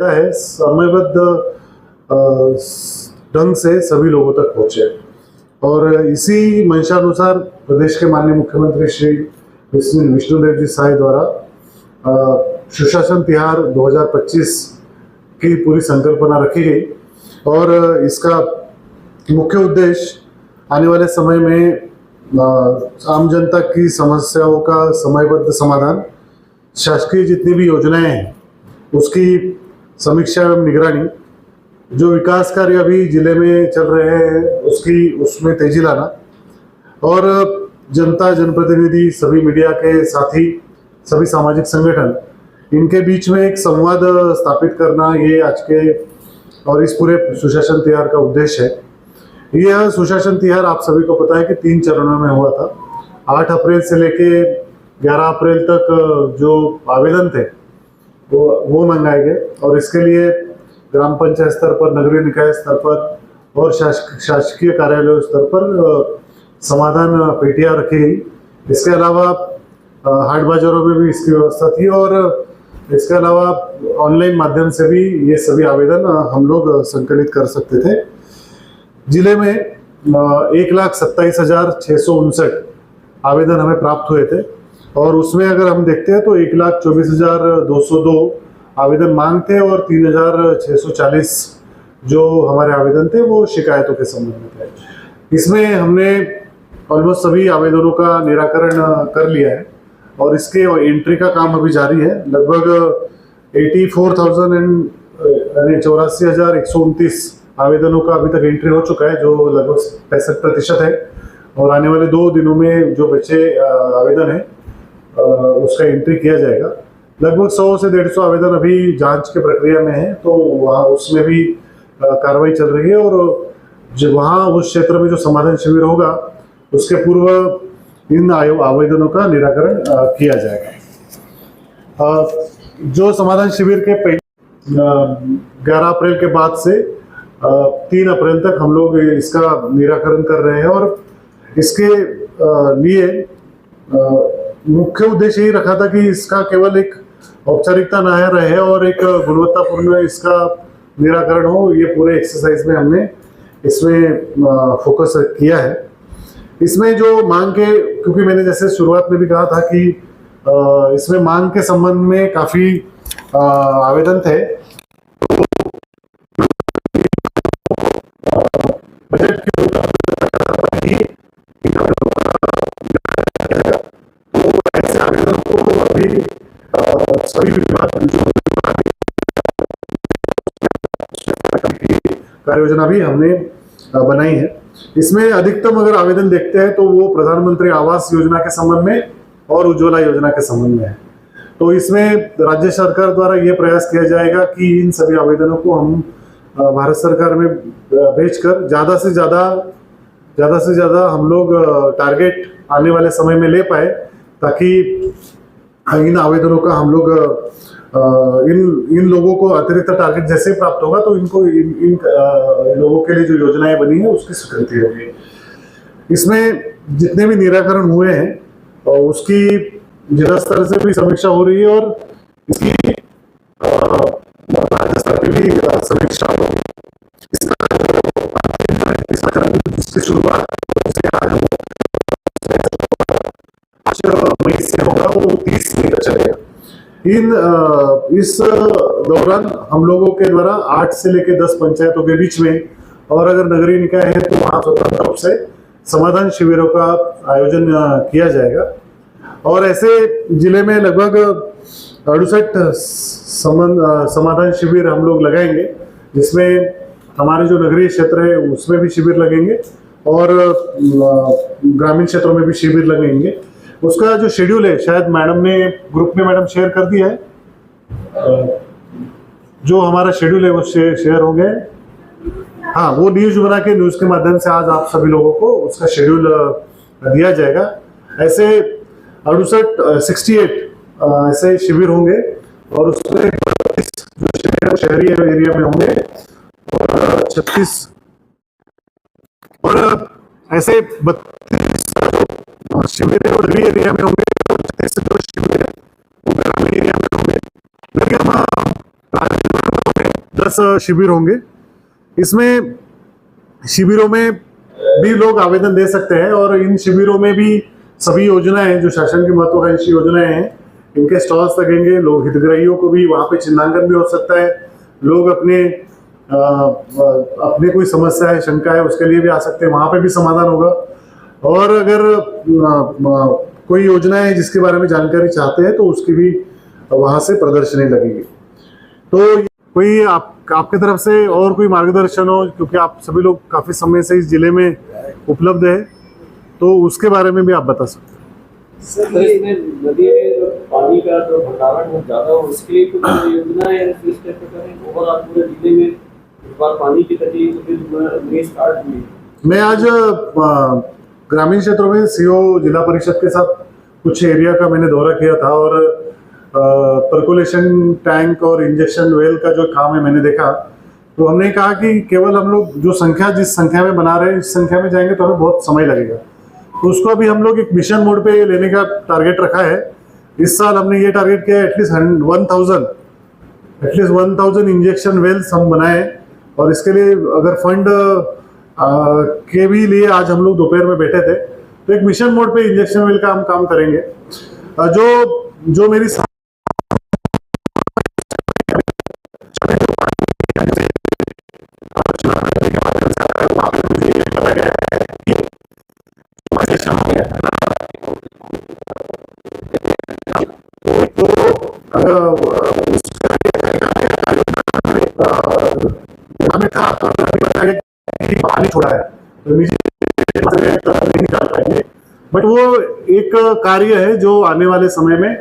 रहता है समयबद्ध ढंग से सभी लोगों तक पहुंचे। और इसी मंशानुसार प्रदेश के माननीय मुख्यमंत्री श्री विष्णुदेव जी साय द्वारा सुशासन तिहार 2025 की पूरी संकल्पना रखी गई और इसका मुख्य उद्देश्य आने वाले समय में आम जनता की समस्याओं का समयबद्ध समाधान, शासकीय जितनी भी योजनाएं हैं उसकी समीक्षा एवं निगरानी, जो विकास कार्य अभी जिले में चल रहे हैं उसमें तेजी लाना और जनता, जनप्रतिनिधि, सभी मीडिया के साथी, सभी सामाजिक संगठन, इनके बीच में एक संवाद स्थापित करना, ये आज के और इस पूरे सुशासन तिहार का उद्देश्य है। यह सुशासन तिहार आप सभी को पता है कि 3 चरणों में हुआ था। 8 अप्रैल से लेके 11 अप्रैल तक जो आवेदन थे वो मंगाए गए और इसके लिए ग्राम पंचायत स्तर पर, नगरीय निकाय स्तर पर और शासकीय कार्यालय स्तर पर समाधान पेटियां रखी गई। इसके अलावा हाट बाजारों में भी इसकी व्यवस्था थी और इसके अलावा ऑनलाइन माध्यम से भी ये सभी आवेदन हम लोग संकलित कर सकते थे। जिले में 1,27,659 आवेदन हमें प्राप्त हुए थे और उसमें अगर हम देखते हैं तो 1,24,202 आवेदन मांग थे और 3,640 जो हमारे आवेदन थे वो शिकायतों के संबंध में थे। इसमें हमने ऑलमोस्ट सभी आवेदनों का निराकरण कर लिया है और इसके एंट्री का काम अभी जारी है। लगभग 84,129 आवेदनों का अभी तक एंट्री हो चुका है, जो लगभग 65% है और आने वाले 2 दिनों में जो बचे आवेदन है उसका एंट्री किया जाएगा। लगभग 100 से 150 आवेदन अभी जांच के प्रक्रिया में है, तो वहाँ उसमें भी कार्रवाई चल रही है और जो वहाँ उस क्षेत्र में जो समाधान शिविर होगा उसके पूर्व इन आवेदनों का निराकरण किया जाएगा। जो समाधान शिविर के 11 अप्रैल के बाद से 3 अप्रैल तक हम लोग इसका निराकरण कर रहे हैं और इसके लिए मुख्य उद्देश्य यही रखा था कि इसका केवल एक औपचारिकता ना रहे और एक गुणवत्तापूर्ण इसका निराकरण हो। ये पूरे एक्सरसाइज में हमने इसमें फोकस किया है। इसमें जो मांग के, क्योंकि मैंने जैसे शुरुआत में भी कहा था कि इसमें मांग के संबंध में काफी आवेदन थे, बजट की ऐसे आवेदन को अभी सभी विभाग कार्य योजना भी हमने बनाई है। इसमें अधिकतम अगर आवेदन देखते हैं तो वो प्रधानमंत्री आवास योजना के संबंध में और उज्ज्वला योजना के संबंध में है। तो इसमें राज्य सरकार द्वारा ये प्रयास किया जाएगा कि इन सभी आवेदनों को हम भारत सरकार में भेजकर ज़्यादा से ज़्यादा हम लोग टारगेट आने वाले समय में ले पाए, ताकि इन आवेदनों का हम लोग इन लोगों को अतिरिक्त टारगेट जैसे प्राप्त होगा तो इनको इन लोगों के लिए जो योजनाएं बनी है उसकी स्वीकृति होगी। इसमें जितने भी निराकरण हुए हैं और उसकी जिला स्तर से भी समीक्षा हो रही है और इसकी राज्य स्तर पर भी समीक्षा होगी। इसकी शुरुआत मई से होगा, वो 30 मई तक चलेगा। इस दौरान हम लोगों के द्वारा 8 से लेकर 10 पंचायतों के बीच में और अगर नगरीय निकाय है तो वहां स्वतंत्र रूप से समाधान शिविरों का आयोजन किया जाएगा। और ऐसे जिले में लगभग 68 समाधान शिविर हम लोग लगाएंगे, जिसमें हमारे जो नगरीय क्षेत्र है उसमें भी शिविर लगेंगे और ग्रामीण क्षेत्रों में भी शिविर लगेंगे। उसका जो शेड्यूल है शायद मैडम ने ग्रुप में शेयर कर दिया है। जो हमारा शेड्यूल है वो शेयर हो गया है। हाँ, वो न्यूज बना के न्यूज के माध्यम से आज आप सभी लोगों को उसका शेड्यूल दिया जाएगा। ऐसे 68 ऐसे शिविर होंगे और उसमें 32 जो शिविर शहरी एरिया में होंगे और 36 और ऐसे 32 शिविर और नगरीय एरिया में होंगे और 36 जो शिविर है वो ग्रामीण एरिया में होंगे। लेकिन 10 शिविर होंगे। इसमें शिविरों में भी लोग आवेदन दे सकते हैं और इन शिविरों में भी सभी योजनाएं जो शासन की महत्वाकांक्षी योजनाएं हैं इनके स्टॉल्स लगेंगे। लोग हितग्राहियों को भी वहाँ पे चिन्हांकन भी हो सकता है। लोग अपने कोई समस्या है, शंका है, उसके लिए भी आ सकते हैं, वहाँ पे भी समाधान होगा। और अगर कोई योजना है जिसके बारे में जानकारी चाहते हैं तो उसकी भी वहाँ से प्रदर्शनी लगेगी। तो कोई आपके तरफ से और कोई मार्गदर्शन हो, क्योंकि आप सभी लोग काफी समय से इस जिले में उपलब्ध है, तो उसके बारे में भी आप बता सकते हैं। सर, इसमें नदी में जो पानी का जो भंडारण बहुत ज्यादा हो उसके लिए कुछ योजना है इस टाइप का करें और आप पूरे जिले में इस बार पानी की तकलीफ तो स्टार्ट हुई। मैं आज ग्रामीण क्षेत्रों में सीओ जिला परिषद के साथ कुछ एरिया का मैंने दौरा किया था और पर्कुलेशन टैंक और इंजेक्शन वेल का जो काम है मैंने देखा। तो हमने कहा कि केवल हम लोग जो संख्या जिस संख्या में बना रहे हैं इस संख्या में जाएंगे तो हमें बहुत समय लगेगा। तो उसको अभी हम लोग एक मिशन मोड पे लेने का टारगेट रखा है। इस साल हमने ये टारगेट किया है एटलीस्ट 1000 इंजेक्शन वेल्स हम बनाए। और इसके लिए अगर फंड के भी लिए आज हम लोग दोपहर में बैठे थे, तो एक मिशन मोड पे इंजेक्शन वेल का हम काम करेंगे। जो मेरी पानी छोड़ा है तो नहीं निकाल पाएंगे, बट वो एक कार्य है जो आने वाले समय में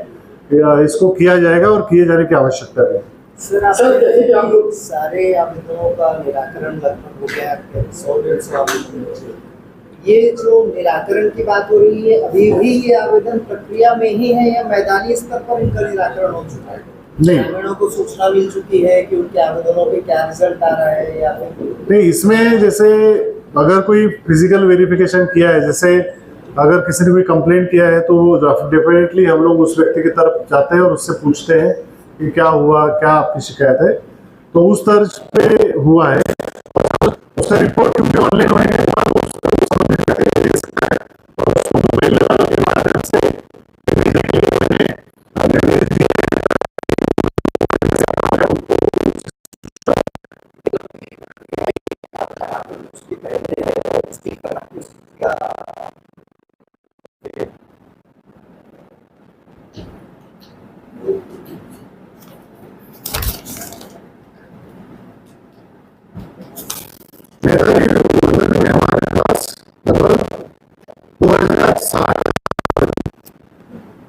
इसको किया जाएगा और किए जाने की आवश्यकता है। सर, जैसे कि हम लोग सारे आवेदनों का निराकरण लगभग हो गया, 100-150 आवेदन। ये जो निराकरण की बात हो रही है, अभी भी ये आवेदन प्रक्रिया में ही है या मैदानी स्तर पर इनका निराकरण हो चुका है? ग्रामीणों को सूचना मिल चुकी है कि उनके आवेदनों पे क्या रिजल्ट आ रहा है या नहीं? इसमें जैसे अगर कोई फिजिकल वेरिफिकेशन किया है, जैसे अगर किसी ने कोई कंप्लेंट किया है तो डेफिनेटली हम लोग उस व्यक्ति की तरफ जाते हैं और उससे पूछते हैं कि क्या हुआ, क्या आपकी शिकायत है। तो उस तर्ज पे हुआ है, उसका रिपोर्ट क्योंकि ऑनलाइन होने हमारे पास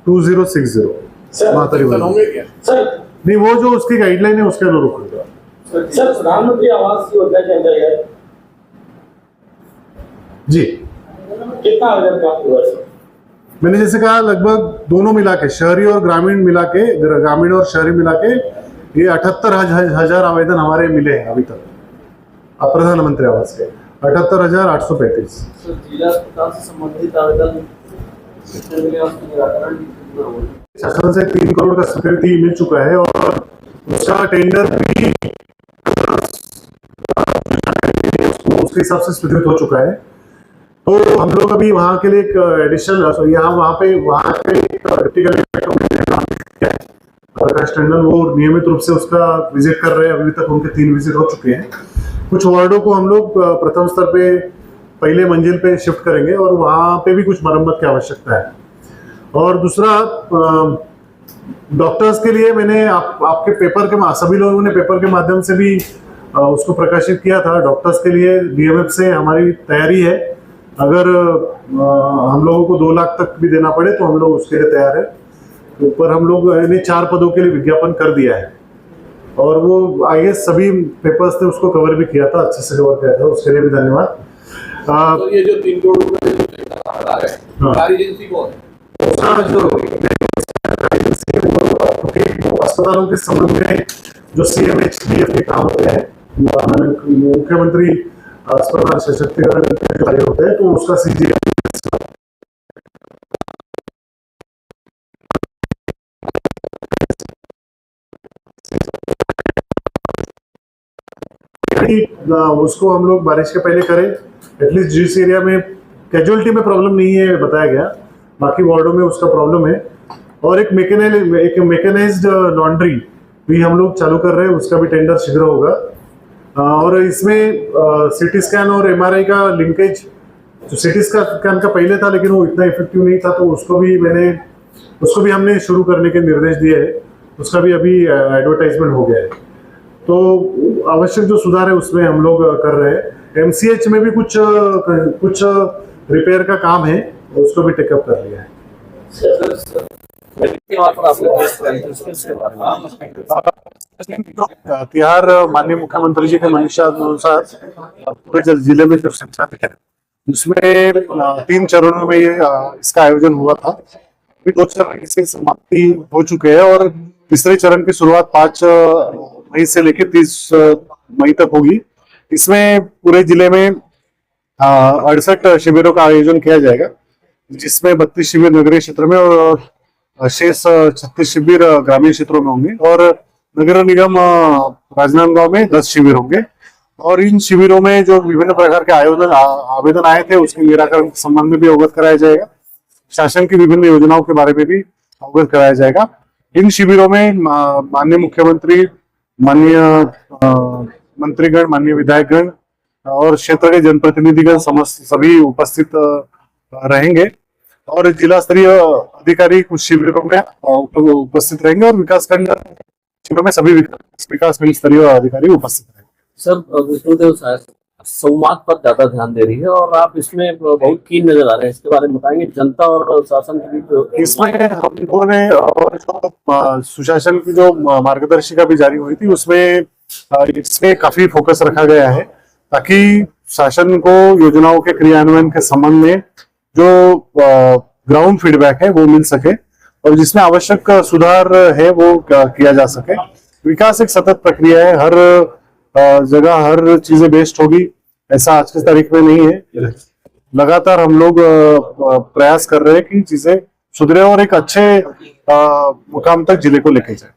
2060 नहीं, वो जो उसकी गाइडलाइन है उसके अनुरूप होगा। सर, प्रधानमंत्री आवास योजना के अंतर्गत जी कितना आवेदन प्राप्त हुआ है? मैंने जैसे कहा लगभग दोनों मिला के, शहरी और ग्रामीण मिला के, ग्रामीण और शहरी मिला के ये 78,000 आवेदन हमारे मिले हैं अभी तक प्रधानमंत्री आवास के। 78,835। जिला अस्पताल से संबंधित आवेदन शासन से 3 करोड़ का स्वीकृति मिल चुका है और उसका टेंडर भी उसके हिसाब से स्वीकृत हो चुका है। तो हम लोग अभी वहाँ के लिए एक एडिशनल वहाँ पे डिप्टी कलेक्टर प्रकाश टंडन वो नियमित रूप से उसका विजिट कर रहे हैं। अभी तक उनके 3 विजिट हो चुके हैं। कुछ वार्डों को हम लोग प्रथम स्तर पे पहले मंजिल पे शिफ्ट करेंगे और वहाँ पे भी कुछ मरम्मत की आवश्यकता है। और दूसरा, डॉक्टर्स के लिए मैंने आपके पेपर के सभी लोगों ने पेपर के माध्यम से भी उसको प्रकाशित किया था। डॉक्टर्स के लिए डीएमएफ से हमारी तैयारी है। अगर हम लोगों को 2 लाख तक भी देना पड़े तो हम लोग उसके लिए तैयार है। ऊपर हम लोग ने 4 पदों के लिए विज्ञापन कर दिया है और वो आगे सभी पेपर्स ने उसको कवर भी किया था, अच्छे से कवर किया था, उसके लिए भी धन्यवाद। तो ये जो 3 करोड़ रुपए एजेंसी को अस्पतालों के संबंध में जो CMHDF के काम होते हैं, मुख्यमंत्री अस्पताल सशक्तिकरण होते हैं, तो उसका CGM कि उसको हम लोग बारिश के पहले करें। एटलीस्ट जिस एरिया में कैजुअलिटी में प्रॉब्लम नहीं है बताया गया, बाकी वार्डों में उसका प्रॉब्लम है। और एक मैकेनाइज्ड लॉन्ड्री भी हम लोग चालू कर रहे हैं, उसका भी टेंडर शीघ्र होगा। और इसमें सीटी स्कैन और एमआरआई का लिंकेज, जो सीटी स्कैन का पहले था लेकिन वो इतना इफेक्टिव नहीं था, तो उसको भी हमने शुरू करने के निर्देश दिए हैं। उसका भी अभी एडवर्टाइजमेंट हो गया है। तो आवश्यक जो सुधार है उसमें हम लोग कर रहे हैं। एमसीएच में भी कुछ रिपेयर का काम है, उसको भी टेकअप कर लिया है। तिहार माननीय मुख्यमंत्री जी के मंशानुसार पूरे जिले में जिसमें 3 चरणों में इसका आयोजन हुआ था। अभी 2 चरण की समाप्ति हो चुके हैं और तीसरे चरण की शुरुआत 5 मई से लेकर 30 मई तक होगी। इसमें पूरे जिले में 68 शिविरों का आयोजन किया जाएगा, जिसमें 32 शिविर नगरीय क्षेत्र में और शेष 36 शिविर ग्रामीण क्षेत्रों में होंगे। और नगर निगम राजनांदगांव में 10 शिविर होंगे। और इन शिविरों में जो विभिन्न प्रकार के आवेदन आए थे उसके निराकरण के संबंध में भी अवगत कराया जाएगा। शासन की विभिन्न योजनाओं के बारे में भी अवगत कराया जाएगा। इन शिविरों में माननीय मुख्यमंत्री, माननीय मंत्रीगण, माननीय विधायकगण और क्षेत्र के जनप्रतिनिधिगण सभी उपस्थित रहेंगे। और जिला स्तरीय अधिकारी कुछ शिविरों में उपस्थित रहेंगे और विकासखंड शिविरों में सभी विकास स्तरीय अधिकारी उपस्थित रहेंगे। सर, विष्णुदेव संवाद पर ज्यादा ध्यान दे रही है और आप इसमें बहुत कीन नजर आ रहे हैं, इसके बारे में बताएंगे। जनता और शासन के बीच इसमें हम लोगों ने और सुशासन की जो मार्गदर्शिका भी जारी हुई थी उसमें इसमें काफी फोकस रखा गया है, ताकि शासन को योजनाओं के क्रियान्वयन के संबंध में जो ग्राउंड फीडबैक है वो मिल सके और जिसमें आवश्यक सुधार है वो किया जा सके। विकास एक सतत प्रक्रिया है, हर जगह हर चीजें बेस्ट होगी ऐसा आज की तारीख में नहीं है। लगातार हम लोग प्रयास कर रहे हैं कि चीजें सुधरे और एक अच्छे मुकाम तक जिले को लेके जाए।